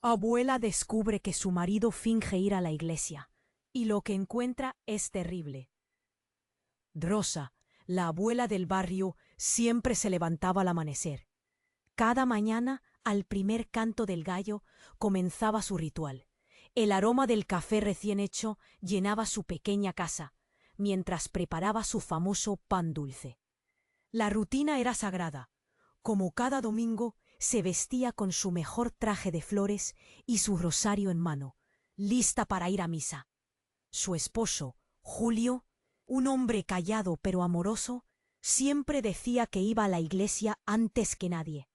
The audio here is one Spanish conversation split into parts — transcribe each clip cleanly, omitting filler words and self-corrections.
Abuela descubre que su marido finge ir a la iglesia, y lo que encuentra es terrible. Rosa, la abuela del barrio, siempre se levantaba al amanecer. Cada mañana, al primer canto del gallo, comenzaba su ritual. El aroma del café recién hecho llenaba su pequeña casa, mientras preparaba su famoso pan dulce. La rutina era sagrada. Como cada domingo, se vestía con su mejor traje de flores y su rosario en mano, lista para ir a misa. Su esposo, Julio, un hombre callado pero amoroso, siempre decía que iba a la iglesia antes que nadie.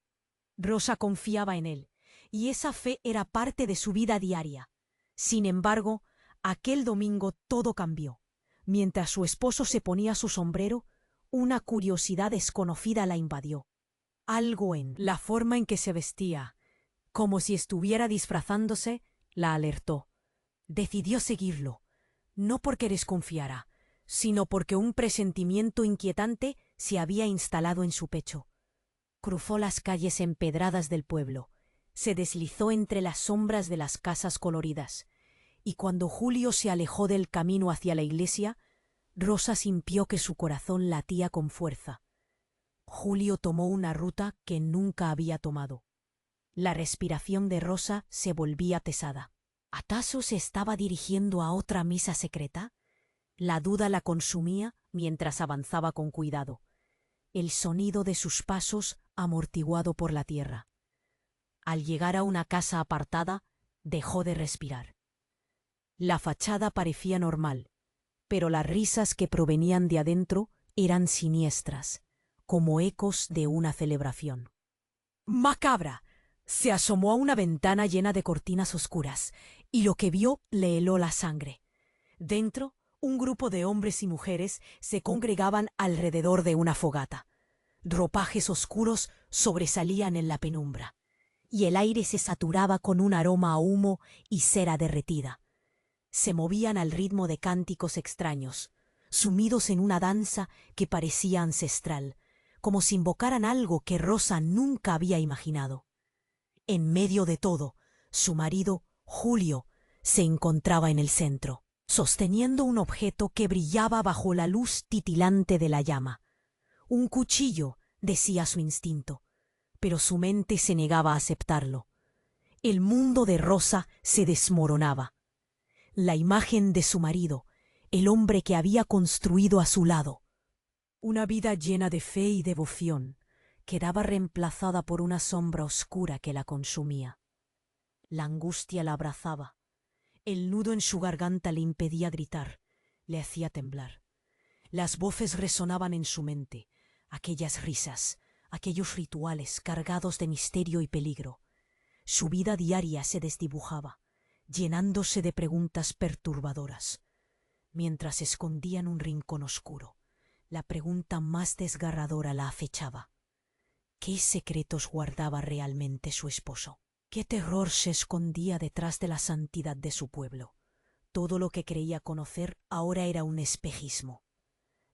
Rosa confiaba en él, y esa fe era parte de su vida diaria. Sin embargo, aquel domingo todo cambió. Mientras su esposo se ponía su sombrero, una curiosidad desconocida la invadió. Algo en la forma en que se vestía, como si estuviera disfrazándose, la alertó. Decidió seguirlo, no porque desconfiara, sino porque un presentimiento inquietante se había instalado en su pecho. Cruzó las calles empedradas del pueblo, se deslizó entre las sombras de las casas coloridas, y cuando Julio se alejó del camino hacia la iglesia, Rosa sintió que su corazón latía con fuerza. Julio tomó una ruta que nunca había tomado. La respiración de Rosa se volvía pesada. ¿Acaso se estaba dirigiendo a otra misa secreta? La duda la consumía mientras avanzaba con cuidado. El sonido de sus pasos amortiguado por la tierra. Al llegar a una casa apartada, dejó de respirar. La fachada parecía normal, pero las risas que provenían de adentro eran siniestras, como ecos de una celebración. ¡Macabra! Se asomó a una ventana llena de cortinas oscuras, y lo que vio le heló la sangre. Dentro, un grupo de hombres y mujeres se congregaban alrededor de una fogata. Ropajes oscuros sobresalían en la penumbra, y el aire se saturaba con un aroma a humo y cera derretida. Se movían al ritmo de cánticos extraños, sumidos en una danza que parecía ancestral, como si invocaran algo que Rosa nunca había imaginado. En medio de todo, su marido, Julio, se encontraba en el centro, sosteniendo un objeto que brillaba bajo la luz titilante de la llama. Un cuchillo, decía su instinto, pero su mente se negaba a aceptarlo. El mundo de Rosa se desmoronaba. La imagen de su marido, el hombre que había construido a su lado, una vida llena de fe y devoción, quedaba reemplazada por una sombra oscura que la consumía. La angustia la abrazaba. El nudo en su garganta le impedía gritar, le hacía temblar. Las voces resonaban en su mente, aquellas risas, aquellos rituales cargados de misterio y peligro. Su vida diaria se desdibujaba, llenándose de preguntas perturbadoras. Mientras se escondía en un rincón oscuro, la pregunta más desgarradora la acechaba. ¿Qué secretos guardaba realmente su esposo? ¿Qué terror se escondía detrás de la santidad de su pueblo? Todo lo que creía conocer ahora era un espejismo.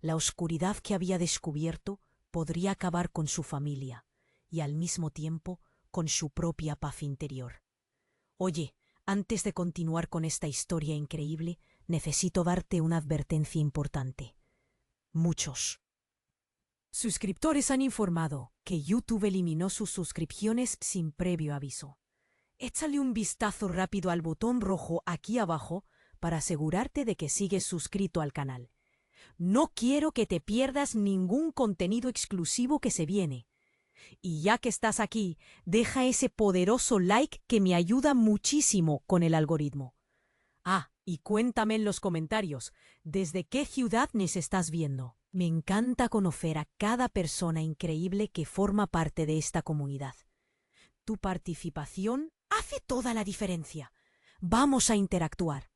La oscuridad que había descubierto podría acabar con su familia y al mismo tiempo con su propia paz interior. Oye, antes de continuar con esta historia increíble, necesito darte una advertencia importante. Muchos suscriptores han informado que YouTube eliminó sus suscripciones sin previo aviso. Échale un vistazo rápido al botón rojo aquí abajo para asegurarte de que sigues suscrito al canal. No quiero que te pierdas ningún contenido exclusivo que se viene. Y ya que estás aquí, deja ese poderoso like que me ayuda muchísimo con el algoritmo. Ah, y cuéntame en los comentarios, ¿desde qué ciudad nos estás viendo? Me encanta conocer a cada persona increíble que forma parte de esta comunidad. Tu participación hace toda la diferencia. Vamos a interactuar.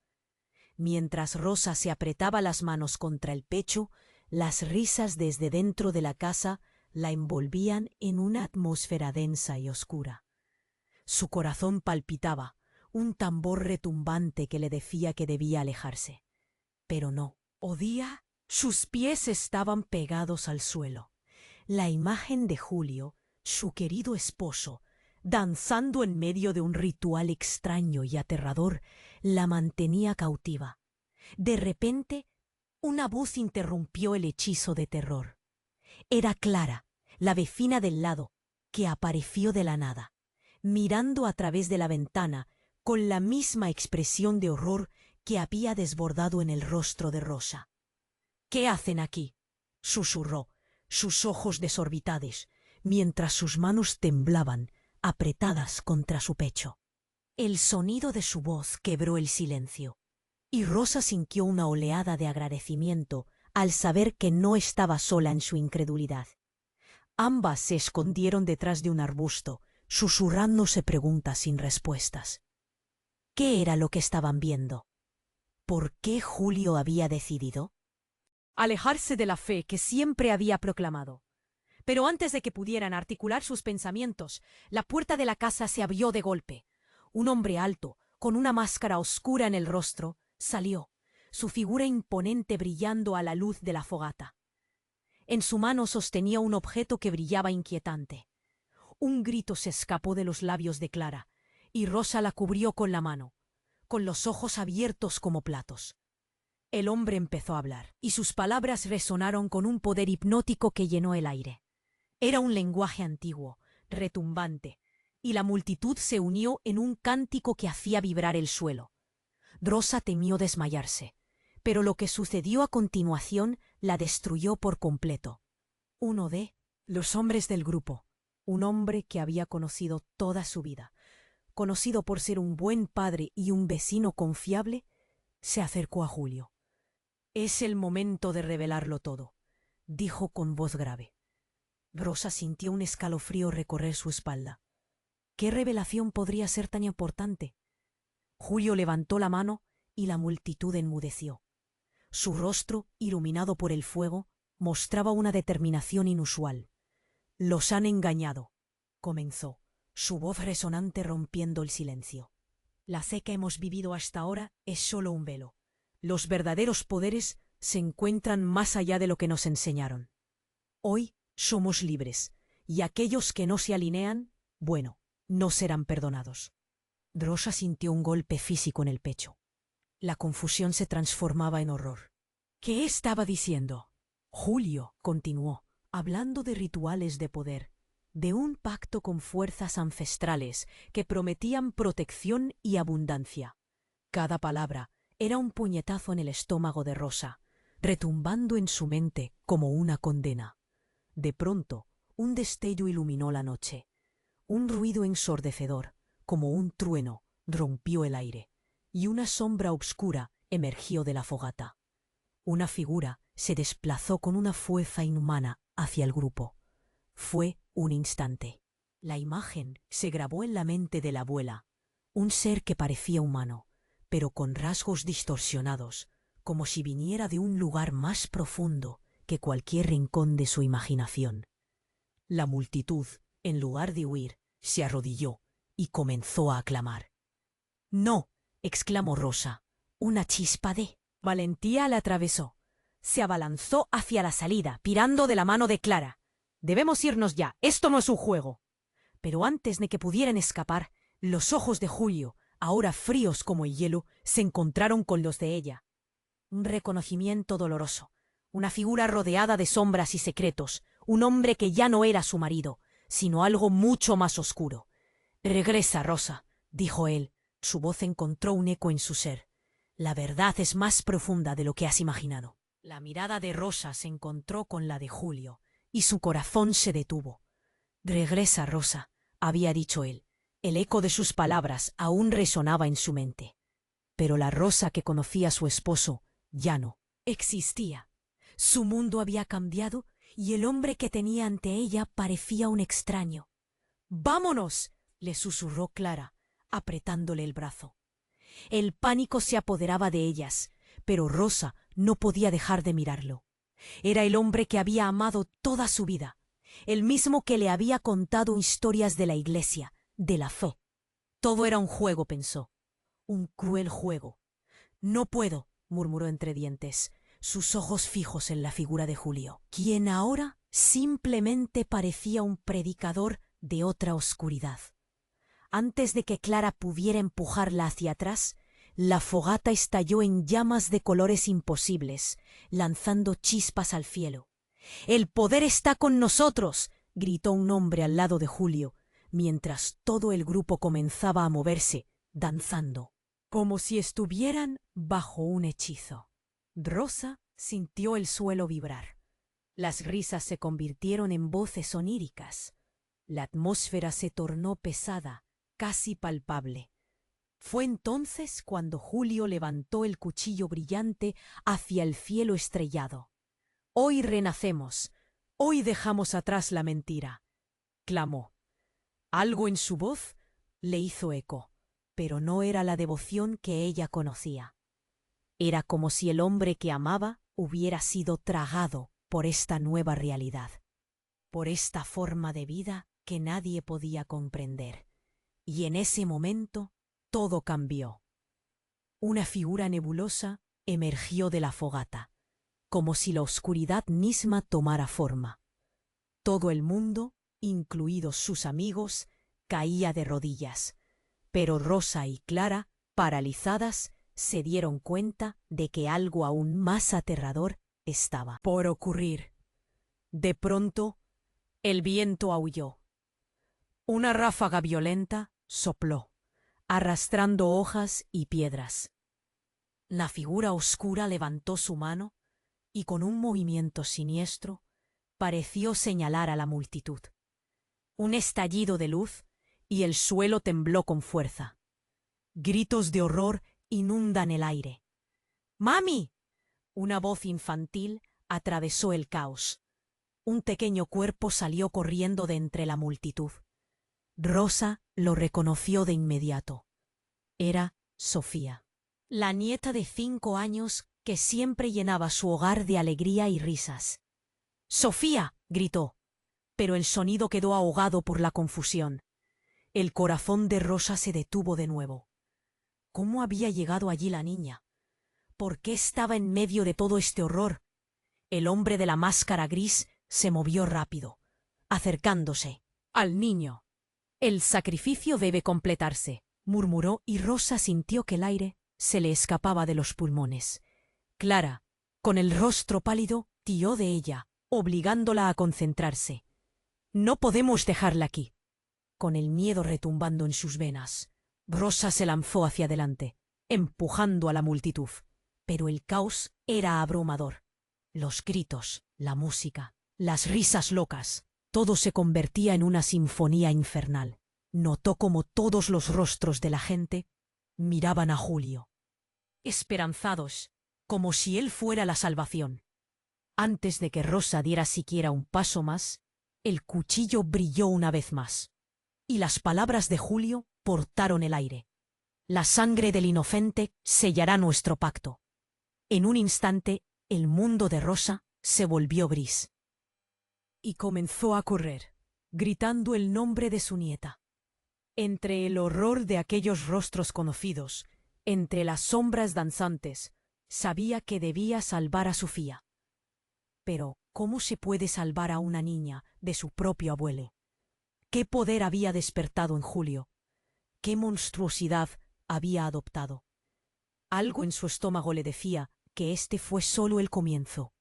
Mientras Rosa se apretaba las manos contra el pecho, las risas desde dentro de la casa la envolvían en una atmósfera densa y oscura. Su corazón palpitaba, un tambor retumbante que le decía que debía alejarse. Pero no, oía, sus pies estaban pegados al suelo. La imagen de Julio, su querido esposo, danzando en medio de un ritual extraño y aterrador, la mantenía cautiva. De repente, una voz interrumpió el hechizo de terror. Era Clara, la vecina del lado, que apareció de la nada, mirando a través de la ventana con la misma expresión de horror que había desbordado en el rostro de Rosa. «¿Qué hacen aquí?», susurró, sus ojos desorbitados, mientras sus manos temblaban, apretadas contra su pecho. El sonido de su voz quebró el silencio, y Rosa sintió una oleada de agradecimiento al saber que no estaba sola en su incredulidad. Ambas se escondieron detrás de un arbusto, susurrándose preguntas sin respuestas. ¿Qué era lo que estaban viendo? ¿Por qué Julio había decidido alejarse de la fe que siempre había proclamado? Pero antes de que pudieran articular sus pensamientos, la puerta de la casa se abrió de golpe. Un hombre alto, con una máscara oscura en el rostro, salió, su figura imponente brillando a la luz de la fogata. En su mano sostenía un objeto que brillaba inquietante. Un grito se escapó de los labios de Clara, y Rosa la cubrió con la mano, con los ojos abiertos como platos. El hombre empezó a hablar, y sus palabras resonaron con un poder hipnótico que llenó el aire. Era un lenguaje antiguo, retumbante, y la multitud se unió en un cántico que hacía vibrar el suelo. Rosa temió desmayarse, pero lo que sucedió a continuación la destruyó por completo. Uno de los hombres del grupo, un hombre que había conocido toda su vida, conocido por ser un buen padre y un vecino confiable, se acercó a Julio. «Es el momento de revelarlo todo», dijo con voz grave. Rosa sintió un escalofrío recorrer su espalda. ¿Qué revelación podría ser tan importante? Julio levantó la mano y la multitud enmudeció. Su rostro, iluminado por el fuego, mostraba una determinación inusual. «Los han engañado», comenzó, su voz resonante rompiendo el silencio. «La fe que hemos vivido hasta ahora es solo un velo. Los verdaderos poderes se encuentran más allá de lo que nos enseñaron. Hoy somos libres, y aquellos que no se alinean, bueno, no serán perdonados». Rosa sintió un golpe físico en el pecho. La confusión se transformaba en horror. ¿Qué estaba diciendo? Julio continuó, hablando de rituales de poder, de un pacto con fuerzas ancestrales que prometían protección y abundancia. Cada palabra era un puñetazo en el estómago de Rosa, retumbando en su mente como una condena. De pronto, un destello iluminó la noche. Un ruido ensordecedor, como un trueno, rompió el aire, y una sombra oscura emergió de la fogata. Una figura se desplazó con una fuerza inhumana hacia el grupo. Fue un instante. La imagen se grabó en la mente de la abuela, un ser que parecía humano, pero con rasgos distorsionados, como si viniera de un lugar más profundo que cualquier rincón de su imaginación. La multitud, en lugar de huir, se arrodilló y comenzó a aclamar. «No», exclamó Rosa. Una chispa de valentía la atravesó. Se abalanzó hacia la salida, pirando de la mano de Clara. «Debemos irnos ya, esto no es un juego». Pero antes de que pudieran escapar, los ojos de Julio, ahora fríos como el hielo, se encontraron con los de ella. Un reconocimiento doloroso, una figura rodeada de sombras y secretos, un hombre que ya no era su marido, sino algo mucho más oscuro. «Regresa, Rosa», dijo él. Su voz encontró un eco en su ser. «La verdad es más profunda de lo que has imaginado». La mirada de Rosa se encontró con la de Julio, y su corazón se detuvo. «Regresa, Rosa», había dicho él. El eco de sus palabras aún resonaba en su mente. Pero la Rosa que conocía a su esposo ya no existía. Su mundo había cambiado y el hombre que tenía ante ella parecía un extraño. «¡Vámonos!», le susurró Clara, apretándole el brazo. El pánico se apoderaba de ellas, pero Rosa no podía dejar de mirarlo. Era el hombre que había amado toda su vida, el mismo que le había contado historias de la iglesia, de la fe. Todo era un juego, pensó, un cruel juego. «No puedo», murmuró entre dientes, sus ojos fijos en la figura de Julio, quien ahora simplemente parecía un predicador de otra oscuridad. Antes de que Clara pudiera empujarla hacia atrás, la fogata estalló en llamas de colores imposibles, lanzando chispas al cielo. «¡El poder está con nosotros!», gritó un hombre al lado de Julio, mientras todo el grupo comenzaba a moverse, danzando, como si estuvieran bajo un hechizo. Rosa sintió el suelo vibrar. Las risas se convirtieron en voces oníricas. La atmósfera se tornó pesada, casi palpable. Fue entonces cuando Julio levantó el cuchillo brillante hacia el cielo estrellado. «Hoy renacemos, hoy dejamos atrás la mentira», clamó. Algo en su voz le hizo eco, pero no era la devoción que ella conocía. Era como si el hombre que amaba hubiera sido tragado por esta nueva realidad, por esta forma de vida que nadie podía comprender. Y en ese momento todo cambió. Una figura nebulosa emergió de la fogata, como si la oscuridad misma tomara forma. Todo el mundo, incluidos sus amigos, caía de rodillas, pero Rosa y Clara, paralizadas, se dieron cuenta de que algo aún más aterrador estaba por ocurrir. De pronto, el viento aulló. Una ráfaga violenta sopló, arrastrando hojas y piedras. La figura oscura levantó su mano y con un movimiento siniestro pareció señalar a la multitud. Un estallido de luz y el suelo tembló con fuerza. Gritos de horror inundan el aire. «¡Mami!», una voz infantil atravesó el caos. Un pequeño cuerpo salió corriendo de entre la multitud. Rosa lo reconoció de inmediato. Era Sofía, la nieta de 5 años que siempre llenaba su hogar de alegría y risas. «¡Sofía!», gritó, pero el sonido quedó ahogado por la confusión. El corazón de Rosa se detuvo de nuevo. ¿Cómo había llegado allí la niña? ¿Por qué estaba en medio de todo este horror? El hombre de la máscara gris se movió rápido, acercándose al niño. «El sacrificio debe completarse», murmuró, y Rosa sintió que el aire se le escapaba de los pulmones. Clara, con el rostro pálido, tiró de ella, obligándola a concentrarse. «No podemos dejarla aquí». Con el miedo retumbando en sus venas, Rosa se lanzó hacia adelante, empujando a la multitud. Pero el caos era abrumador. Los gritos, la música, las risas locas, todo se convertía en una sinfonía infernal. Notó como todos los rostros de la gente miraban a Julio, esperanzados, como si él fuera la salvación. Antes de que Rosa diera siquiera un paso más, el cuchillo brilló una vez más, y las palabras de Julio portaron el aire. «La sangre del inocente sellará nuestro pacto». En un instante, el mundo de Rosa se volvió gris. Y comenzó a correr, gritando el nombre de su nieta. Entre el horror de aquellos rostros conocidos, entre las sombras danzantes, sabía que debía salvar a Sofía. Pero, ¿cómo se puede salvar a una niña de su propio abuelo? ¿Qué poder había despertado en Julio? ¿Qué monstruosidad había adoptado? Algo en su estómago le decía que este fue solo el comienzo.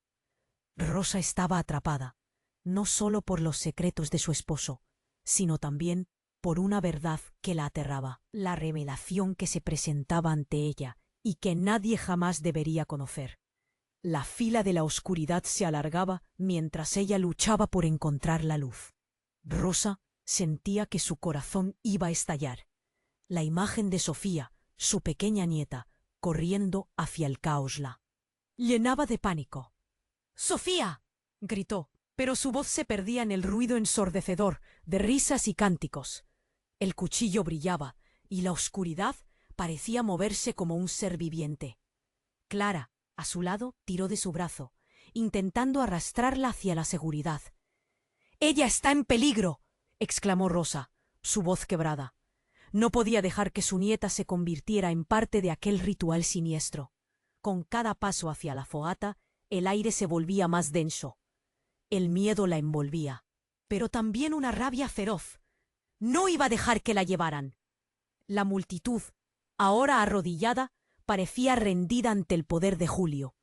Rosa estaba atrapada, no solo por los secretos de su esposo, sino también por una verdad que la aterraba, la revelación que se presentaba ante ella y que nadie jamás debería conocer. La fila de la oscuridad se alargaba mientras ella luchaba por encontrar la luz. Rosa sentía que su corazón iba a estallar. La imagen de Sofía, su pequeña nieta, corriendo hacia el caos la llenaba de pánico. «¡Sofía!», gritó, pero su voz se perdía en el ruido ensordecedor de risas y cánticos. El cuchillo brillaba y la oscuridad parecía moverse como un ser viviente. Clara, a su lado, tiró de su brazo, intentando arrastrarla hacia la seguridad. «¡Ella está en peligro!», exclamó Rosa, su voz quebrada. No podía dejar que su nieta se convirtiera en parte de aquel ritual siniestro. Con cada paso hacia la fogata, el aire se volvía más denso. El miedo la envolvía, pero también una rabia feroz. No iba a dejar que la llevaran. La multitud, ahora arrodillada, parecía rendida ante el poder de Julio.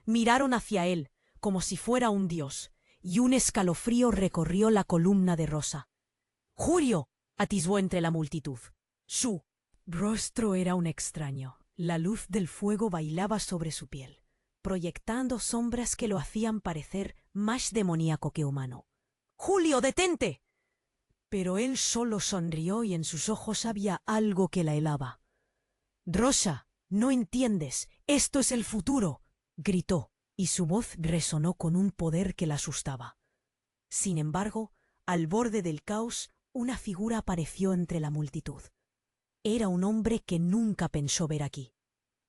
Miraron hacia él, como si fuera un dios, y un escalofrío recorrió la columna de Rosa. —¡Julio! —atisbó entre la multitud. Su rostro era un extraño. La luz del fuego bailaba sobre su piel, proyectando sombras que lo hacían parecer más demoníaco que humano. —¡Julio, detente! Pero él solo sonrió y en sus ojos había algo que la helaba. —Rosa, no entiendes, esto es el futuro —gritó, y su voz resonó con un poder que la asustaba. Sin embargo, al borde del caos, una figura apareció entre la multitud. Era un hombre que nunca pensó ver aquí.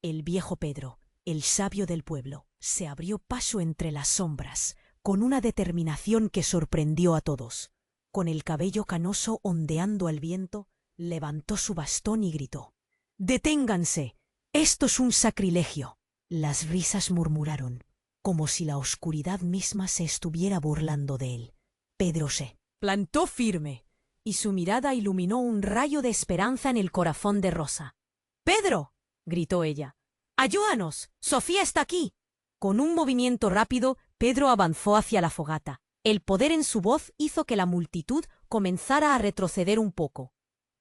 El viejo Pedro, el sabio del pueblo, se abrió paso entre las sombras, con una determinación que sorprendió a todos. Con el cabello canoso ondeando al viento, levantó su bastón y gritó: —¡Deténganse! ¡Esto es un sacrilegio! Las risas murmuraron, como si la oscuridad misma se estuviera burlando de él. Pedro se plantó firme, y su mirada iluminó un rayo de esperanza en el corazón de Rosa. —¡Pedro! —gritó ella. —¡Ayúdanos! ¡Sofía está aquí! Con un movimiento rápido, Pedro avanzó hacia la fogata. El poder en su voz hizo que la multitud comenzara a retroceder un poco.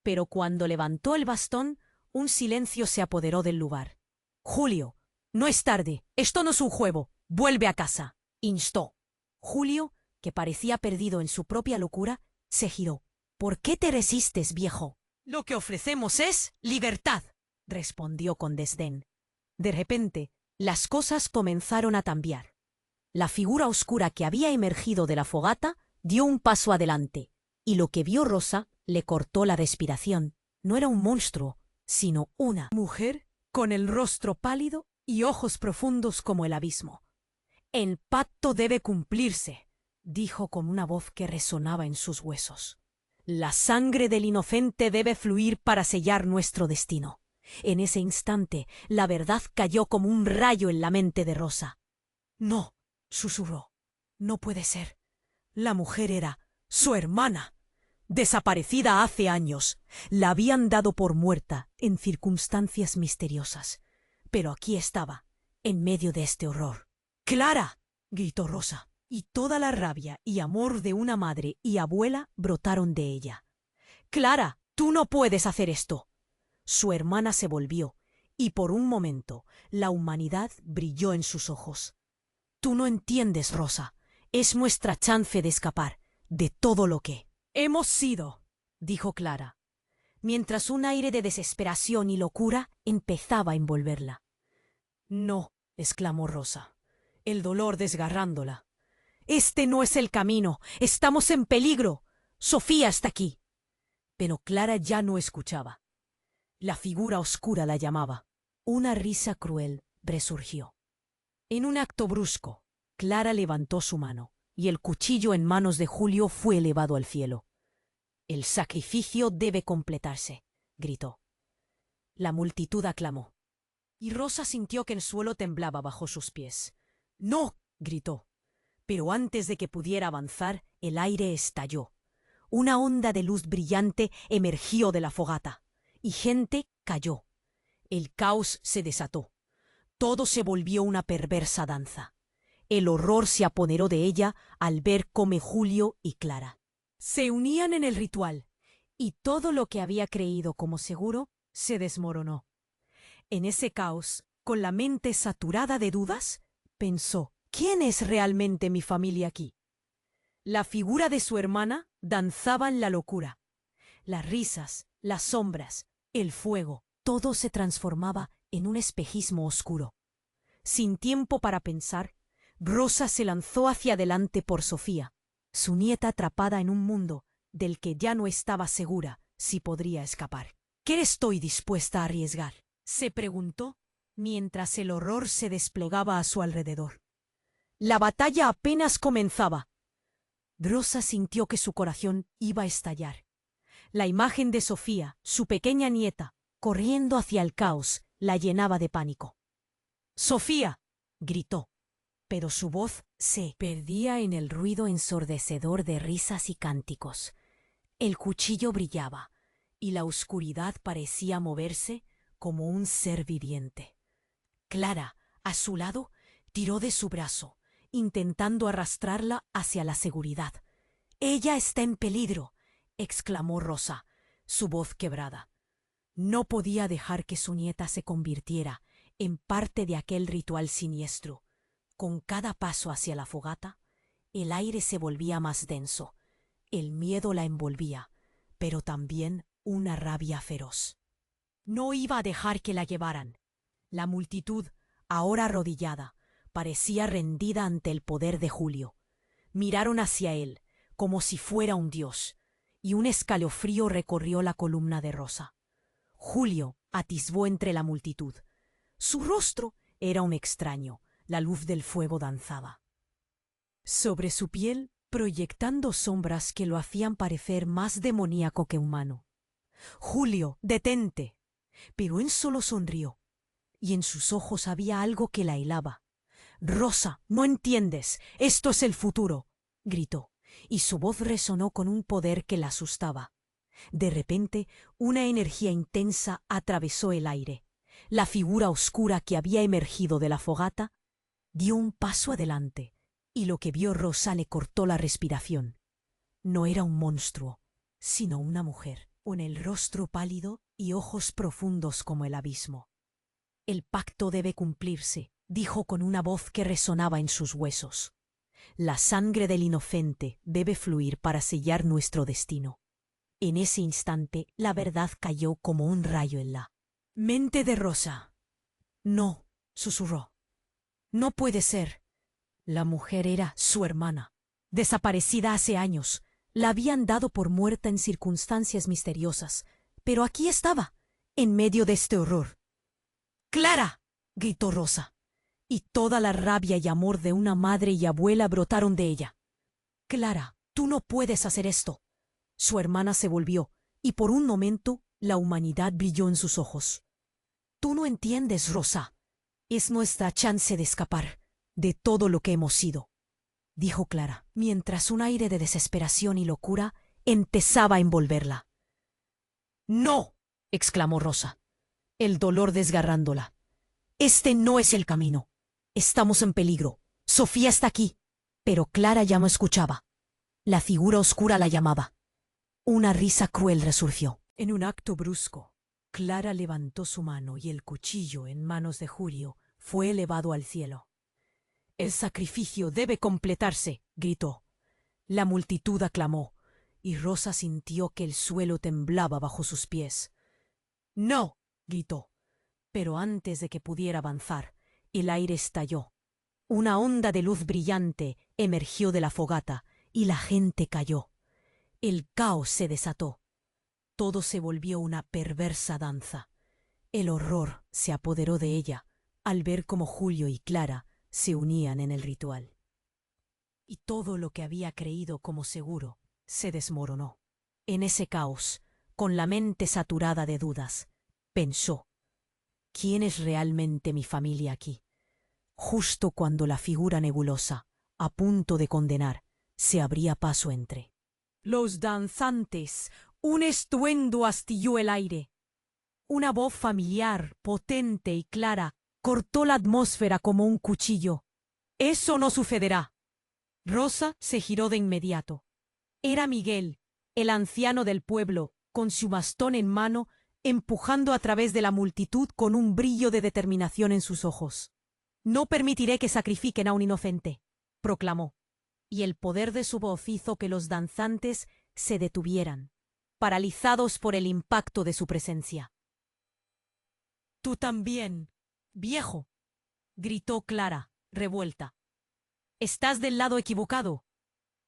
Pero cuando levantó el bastón, un silencio se apoderó del lugar. —Julio, no es tarde, esto no es un juego, vuelve a casa —instó. Julio, que parecía perdido en su propia locura, se giró. —¿Por qué te resistes, viejo? —Lo que ofrecemos es libertad —respondió con desdén. De repente, las cosas comenzaron a cambiar. La figura oscura que había emergido de la fogata dio un paso adelante, y lo que vio Rosa le cortó la respiración. No era un monstruo, sino una mujer con el rostro pálido y ojos profundos como el abismo. —El pacto debe cumplirse —dijo con una voz que resonaba en sus huesos. La sangre del inocente debe fluir para sellar nuestro destino. En ese instante, la verdad cayó como un rayo en la mente de Rosa. —No —susurró—, no puede ser. La mujer era su hermana. Desaparecida hace años. La habían dado por muerta en circunstancias misteriosas. Pero aquí estaba, en medio de este horror. —¡Clara! —gritó Rosa, y toda la rabia y amor de una madre y abuela brotaron de ella. —Clara, tú no puedes hacer esto. Su hermana se volvió, y por un momento la humanidad brilló en sus ojos. —Tú no entiendes, Rosa. Es nuestra chance de escapar de todo lo que hemos sido —dijo Clara, mientras un aire de desesperación y locura empezaba a envolverla. —No —exclamó Rosa, el dolor desgarrándola—. Este no es el camino. Estamos en peligro. Sofía está aquí. Pero Clara ya no escuchaba. La figura oscura la llamaba. Una risa cruel resurgió. En un acto brusco, Clara levantó su mano, y el cuchillo en manos de Julio fue elevado al cielo. —El sacrificio debe completarse —gritó. La multitud aclamó, y Rosa sintió que el suelo temblaba bajo sus pies. —¡No! —gritó. Pero antes de que pudiera avanzar, el aire estalló. Una onda de luz brillante emergió de la fogata, y gente cayó. El caos se desató. Todo se volvió una perversa danza. El horror se apoderó de ella al ver cómo Julio y Clara se unían en el ritual, y todo lo que había creído como seguro se desmoronó. En ese caos, con la mente saturada de dudas, pensó: ¿quién es realmente mi familia aquí? La figura de su hermana danzaba en la locura. Las risas, las sombras, el fuego, todo se transformaba en un espejismo oscuro. Sin tiempo para pensar, Rosa se lanzó hacia adelante por Sofía, su nieta atrapada en un mundo del que ya no estaba segura si podría escapar. ¿Qué estoy dispuesta a arriesgar?, se preguntó mientras el horror se desplegaba a su alrededor. La batalla apenas comenzaba. Rosa sintió que su corazón iba a estallar. La imagen de Sofía, su pequeña nieta, corriendo hacia el caos, la llenaba de pánico. —¡Sofía! —gritó, pero su voz se perdía en el ruido ensordecedor de risas y cánticos. El cuchillo brillaba, y la oscuridad parecía moverse como un ser viviente. Clara, a su lado, tiró de su brazo, intentando arrastrarla hacia la seguridad. «¡Ella está en peligro!», exclamó Rosa, su voz quebrada. No podía dejar que su nieta se convirtiera en parte de aquel ritual siniestro. Con cada paso hacia la fogata, el aire se volvía más denso. El miedo la envolvía, pero también una rabia feroz. No iba a dejar que la llevaran. La multitud, ahora arrodillada, parecía rendida ante el poder de Julio. Miraron hacia él, como si fuera un dios, y un escalofrío recorrió la columna de Rosa. Julio atisbó entre la multitud. Su rostro era un extraño, la luz del fuego danzaba sobre su piel, proyectando sombras que lo hacían parecer más demoníaco que humano. «Julio, detente». Pero él solo sonrió, y en sus ojos había algo que la helaba. «Rosa, no entiendes, esto es el futuro», gritó, y su voz resonó con un poder que la asustaba. De repente, una energía intensa atravesó el aire. La figura oscura que había emergido de la fogata dio un paso adelante, y lo que vio Rosa le cortó la respiración. No era un monstruo, sino una mujer, con el rostro pálido y ojos profundos como el abismo. «El pacto debe cumplirse», dijo con una voz que resonaba en sus huesos. «La sangre del inocente debe fluir para sellar nuestro destino». En ese instante, la verdad cayó como un rayo en la mente de Rosa. «No», susurró. «No puede ser». La mujer era su hermana, desaparecida hace años. La habían dado por muerta en circunstancias misteriosas, pero aquí estaba, en medio de este horror. «¡Clara!», gritó Rosa, y toda la rabia y amor de una madre y abuela brotaron de ella. «Clara, tú no puedes hacer esto». Su hermana se volvió, y por un momento la humanidad brilló en sus ojos. «Tú no entiendes, Rosa. Es nuestra chance de escapar de todo lo que hemos sido», dijo Clara, mientras un aire de desesperación y locura empezaba a envolverla. «¡No!», exclamó Rosa, el dolor desgarrándola. «Este no es el camino. Estamos en peligro. Sofía está aquí». Pero Clara ya no escuchaba. La figura oscura la llamaba. Una risa cruel resurgió. En un acto brusco, Clara levantó su mano y el cuchillo en manos de Julio fue elevado al cielo. «El sacrificio debe completarse», gritó. La multitud aclamó, y Rosa sintió que el suelo temblaba bajo sus pies. «No», gritó. Pero antes de que pudiera avanzar, el aire estalló. Una onda de luz brillante emergió de la fogata, y la gente cayó. El caos se desató. Todo se volvió una perversa danza. El horror se apoderó de ella al ver cómo Julio y Clara se unían en el ritual. Y todo lo que había creído como seguro se desmoronó. En ese caos, con la mente saturada de dudas, pensó: ¿quién es realmente mi familia aquí? Justo cuando la figura nebulosa, a punto de condenar, se abría paso entre los danzantes, un estruendo astilló el aire. Una voz familiar, potente y clara cortó la atmósfera como un cuchillo. «Eso no sucederá». Rosa se giró de inmediato. Era Miguel, el anciano del pueblo, con su bastón en mano, empujando a través de la multitud con un brillo de determinación en sus ojos. «No permitiré que sacrifiquen a un inocente», proclamó, y el poder de su voz hizo que los danzantes se detuvieran, paralizados por el impacto de su presencia. «Tú también, viejo», gritó Clara, revuelta. «Estás del lado equivocado».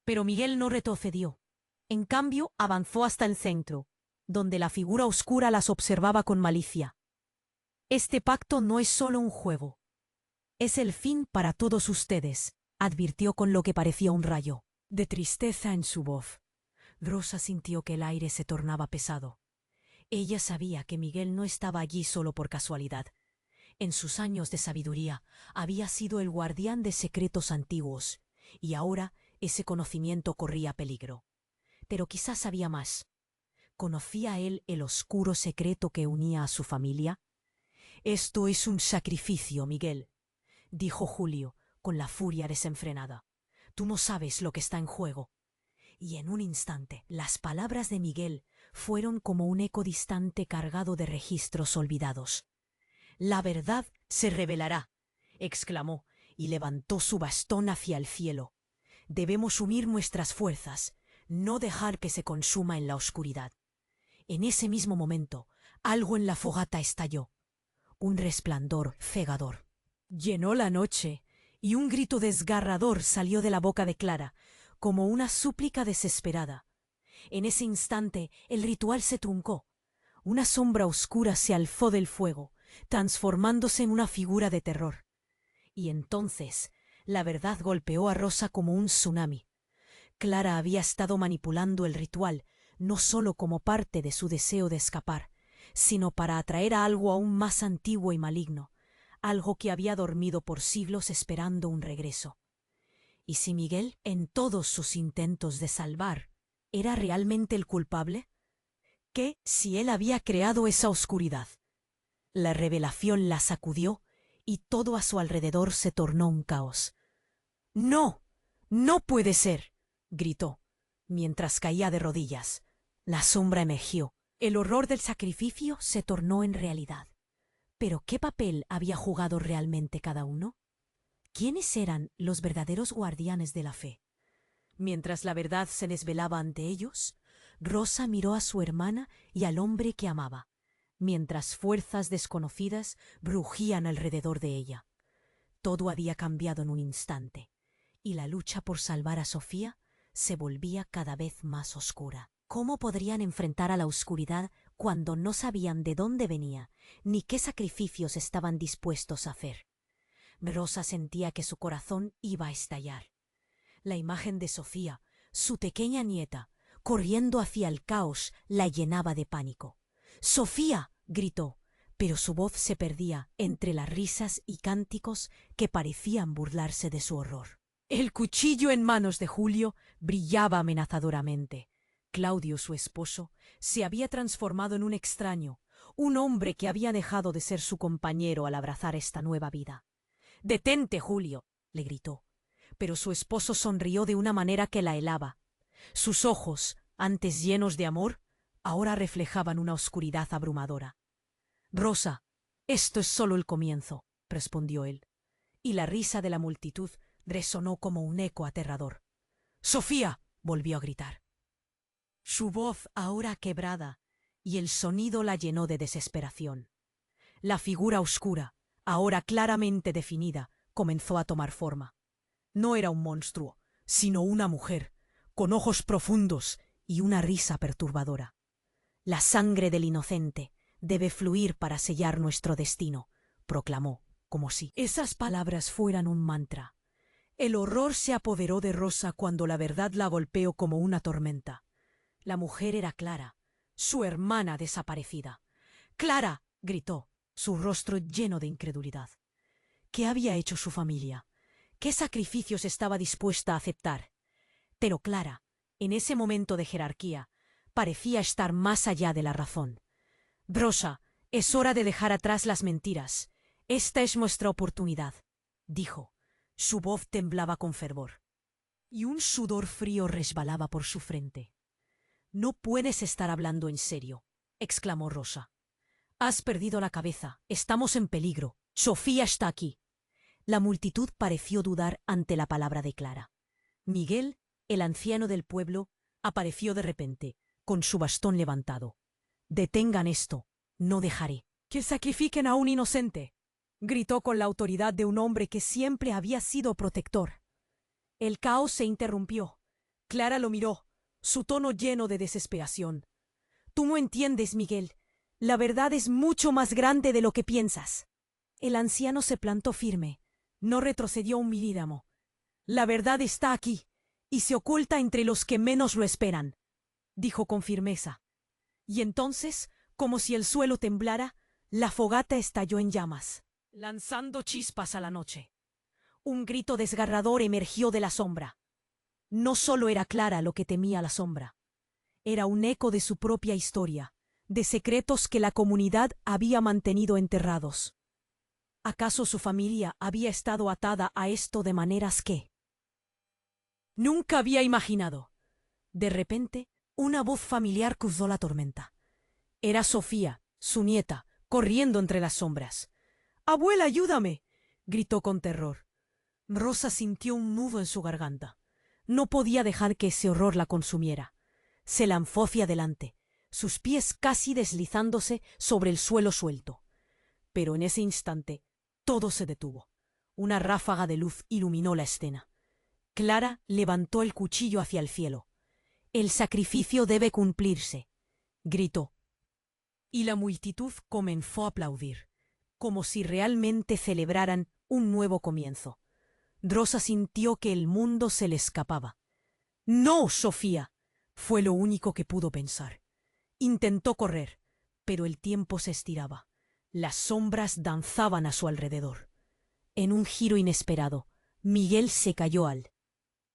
Pero Miguel no retrocedió. En cambio, avanzó hasta el centro, donde la figura oscura las observaba con malicia. «Este pacto no es solo un juego. Es el fin para todos ustedes», advirtió con lo que parecía un rayo de tristeza en su voz. Rosa sintió que el aire se tornaba pesado. Ella sabía que Miguel no estaba allí solo por casualidad. En sus años de sabiduría había sido el guardián de secretos antiguos, y ahora ese conocimiento corría peligro. Pero quizás sabía más. ¿Conocía él el oscuro secreto que unía a su familia? Esto es un sacrificio, Miguel, dijo Julio, con la furia desenfrenada. Tú no sabes lo que está en juego. Y en un instante, las palabras de Miguel fueron como un eco distante cargado de registros olvidados. La verdad se revelará, exclamó, y levantó su bastón hacia el cielo. Debemos unir nuestras fuerzas, no dejar que se consuma en la oscuridad. En ese mismo momento, algo en la fogata estalló. Un resplandor cegador llenó la noche, y un grito desgarrador salió de la boca de Clara, como una súplica desesperada. En ese instante el ritual se truncó. Una sombra oscura se alzó del fuego, transformándose en una figura de terror. Y entonces la verdad golpeó a Rosa como un tsunami. Clara había estado manipulando el ritual, no solo como parte de su deseo de escapar, sino para atraer a algo aún más antiguo y maligno, algo que había dormido por siglos esperando un regreso. ¿Y si Miguel, en todos sus intentos de salvar, era realmente el culpable? ¿Qué si él había creado esa oscuridad? La revelación la sacudió y todo a su alrededor se tornó un caos. ¡No! ¡No puede ser!, gritó, mientras caía de rodillas. La sombra emergió. El horror del sacrificio se tornó en realidad. ¿Pero qué papel había jugado realmente cada uno? ¿Quiénes eran los verdaderos guardianes de la fe? Mientras la verdad se desvelaba ante ellos, Rosa miró a su hermana y al hombre que amaba, mientras fuerzas desconocidas brujían alrededor de ella. Todo había cambiado en un instante, y la lucha por salvar a Sofía se volvía cada vez más oscura. ¿Cómo podrían enfrentar a la oscuridad cuando no sabían de dónde venía, ni qué sacrificios estaban dispuestos a hacer? Rosa sentía que su corazón iba a estallar. La imagen de Sofía, su pequeña nieta, corriendo hacia el caos, la llenaba de pánico. ¡Sofía!, gritó, pero su voz se perdía entre las risas y cánticos que parecían burlarse de su horror. El cuchillo en manos de Julio brillaba amenazadoramente. Claudio, su esposo, se había transformado en un extraño, un hombre que había dejado de ser su compañero al abrazar esta nueva vida. «¡Detente, Julio!», le gritó, pero su esposo sonrió de una manera que la helaba. Sus ojos, antes llenos de amor, ahora reflejaban una oscuridad abrumadora. «Rosa, esto es solo el comienzo», respondió él, y la risa de la multitud resonó como un eco aterrador. «¡Sofía!», volvió a gritar. Su voz ahora quebrada, y el sonido la llenó de desesperación. La figura oscura, ahora claramente definida, comenzó a tomar forma. No era un monstruo, sino una mujer, con ojos profundos y una risa perturbadora. «La sangre del inocente debe fluir para sellar nuestro destino», proclamó, como si esas palabras fueran un mantra. El horror se apoderó de Rosa cuando la verdad la golpeó como una tormenta. La mujer era Clara, su hermana desaparecida. «¡Clara!», gritó, su rostro lleno de incredulidad. ¿Qué había hecho su familia? ¿Qué sacrificios estaba dispuesta a aceptar? Pero Clara, en ese momento de jerarquía, parecía estar más allá de la razón. «Rosa, es hora de dejar atrás las mentiras. Esta es nuestra oportunidad», dijo. Su voz temblaba con fervor, y un sudor frío resbalaba por su frente. «No puedes estar hablando en serio», exclamó Rosa. «Has perdido la cabeza. Estamos en peligro. Sofía está aquí». La multitud pareció dudar ante la palabra de Clara. Miguel, el anciano del pueblo, apareció de repente, con su bastón levantado. «Detengan esto. No dejaré que sacrifiquen a un inocente», gritó con la autoridad de un hombre que siempre había sido protector. El caos se interrumpió. Clara lo miró, su tono lleno de desesperación. «Tú no entiendes, Miguel. La verdad es mucho más grande de lo que piensas». El anciano se plantó firme. No retrocedió un milímetro. «La verdad está aquí, y se oculta entre los que menos lo esperan», dijo con firmeza. Y entonces, como si el suelo temblara, la fogata estalló en llamas, lanzando chispas a la noche. Un grito desgarrador emergió de la sombra. No solo era Clara lo que temía la sombra. Era un eco de su propia historia, de secretos que la comunidad había mantenido enterrados. ¿Acaso su familia había estado atada a esto de maneras que nunca había imaginado? De repente, una voz familiar cruzó la tormenta. Era Sofía, su nieta, corriendo entre las sombras. «¡Abuela, ayúdame!», gritó con terror. Rosa sintió un nudo en su garganta. No podía dejar que ese horror la consumiera. Se lanzó hacia adelante, sus pies casi deslizándose sobre el suelo suelto. Pero en ese instante, todo se detuvo. Una ráfaga de luz iluminó la escena. Clara levantó el cuchillo hacia el cielo. «El sacrificio debe cumplirse», gritó. Y la multitud comenzó a aplaudir, como si realmente celebraran un nuevo comienzo. Rosa sintió que el mundo se le escapaba. «¡No, Sofía!», fue lo único que pudo pensar. Intentó correr, pero el tiempo se estiraba. Las sombras danzaban a su alrededor. En un giro inesperado, Miguel se cayó al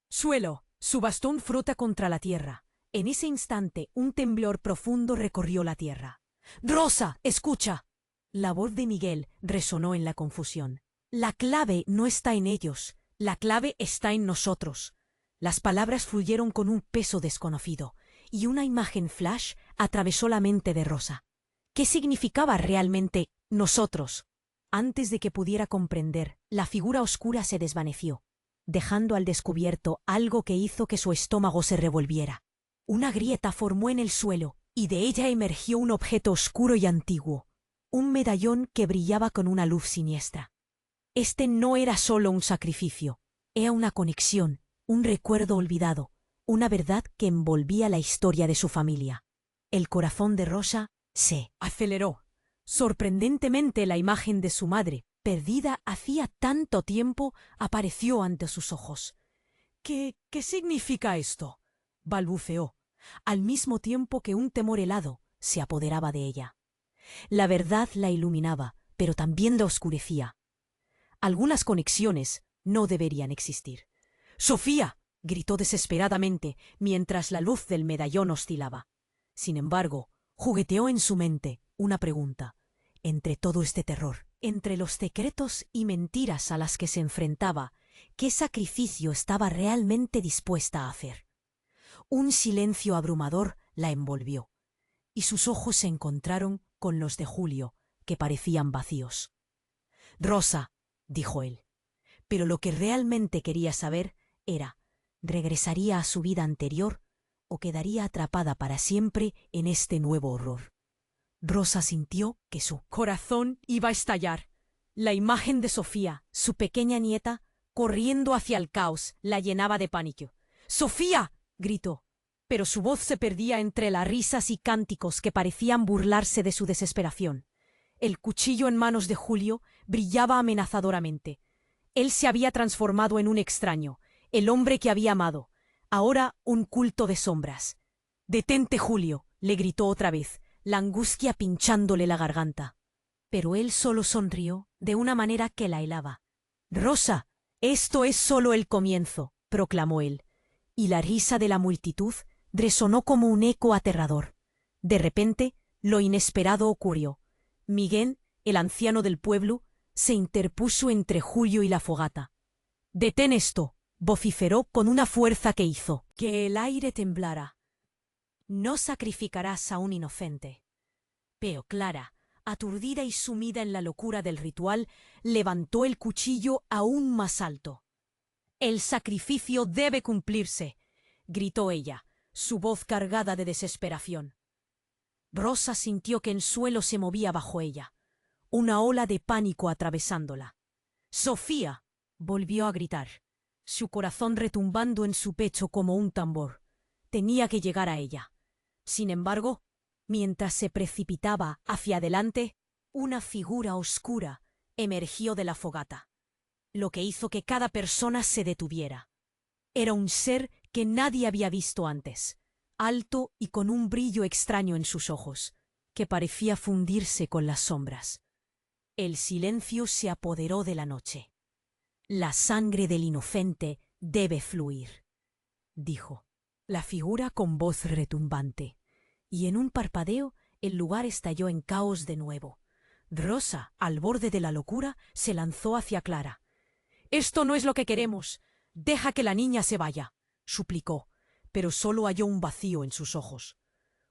suelo. Su bastón frota contra la tierra. En ese instante, un temblor profundo recorrió la tierra. «¡Rosa, escucha!». La voz de Miguel resonó en la confusión. «La clave no está en ellos, la clave está en nosotros». Las palabras fluyeron con un peso desconocido, y una imagen flash atravesó la mente de Rosa. ¿Qué significaba realmente nosotros? Antes de que pudiera comprender, la figura oscura se desvaneció, dejando al descubierto algo que hizo que su estómago se revolviera. Una grieta formó en el suelo, y de ella emergió un objeto oscuro y antiguo, un medallón que brillaba con una luz siniestra. Este no era solo un sacrificio, era una conexión, un recuerdo olvidado, una verdad que envolvía la historia de su familia. El corazón de Rosa se aceleró. Sorprendentemente, la imagen de su madre, perdida hacía tanto tiempo, apareció ante sus ojos. ¿Qué significa esto?», balbuceó, al mismo tiempo que un temor helado se apoderaba de ella. La verdad la iluminaba, pero también la oscurecía. Algunas conexiones no deberían existir. «¡Sofía!», gritó desesperadamente mientras la luz del medallón oscilaba. Sin embargo, jugueteó en su mente una pregunta. Entre todo este terror, entre los secretos y mentiras a las que se enfrentaba, ¿qué sacrificio estaba realmente dispuesta a hacer? Un silencio abrumador la envolvió, y sus ojos se encontraron con los de Julio, que parecían vacíos. «Rosa», dijo él, pero lo que realmente quería saber era, ¿regresaría a su vida anterior o quedaría atrapada para siempre en este nuevo horror? Rosa sintió que su corazón iba a estallar. La imagen de Sofía, su pequeña nieta, corriendo hacia el caos, la llenaba de pánico. «¡Sofía!», gritó, pero su voz se perdía entre las risas y cánticos que parecían burlarse de su desesperación. El cuchillo en manos de Julio brillaba amenazadoramente. Él se había transformado en un extraño, el hombre que había amado, ahora un culto de sombras. «¡Detente, Julio!», le gritó otra vez, la angustia pinchándole la garganta. Pero él solo sonrió de una manera que la helaba. «Rosa, esto es solo el comienzo», proclamó él, y la risa de la multitud resonó como un eco aterrador. De repente, lo inesperado ocurrió. Miguel, el anciano del pueblo, se interpuso entre Julio y la fogata. «¡Detén esto!», vociferó con una fuerza que hizo que el aire temblara. «No sacrificarás a un inocente». Pero Clara, aturdida y sumida en la locura del ritual, levantó el cuchillo aún más alto. «El sacrificio debe cumplirse», gritó ella, su voz cargada de desesperación. Rosa sintió que el suelo se movía bajo ella, una ola de pánico atravesándola. «¡Sofía!», volvió a gritar, su corazón retumbando en su pecho como un tambor. Tenía que llegar a ella. Sin embargo, mientras se precipitaba hacia adelante, una figura oscura emergió de la fogata, lo que hizo que cada persona se detuviera. Era un ser que nadie había visto antes, alto y con un brillo extraño en sus ojos, que parecía fundirse con las sombras. El silencio se apoderó de la noche. «La sangre del inocente debe fluir», dijo. La figura con voz retumbante, y en un parpadeo el lugar estalló en caos de nuevo. Rosa, al borde de la locura, se lanzó hacia Clara. «Esto no es lo que queremos. Deja que la niña se vaya», suplicó, pero solo halló un vacío en sus ojos.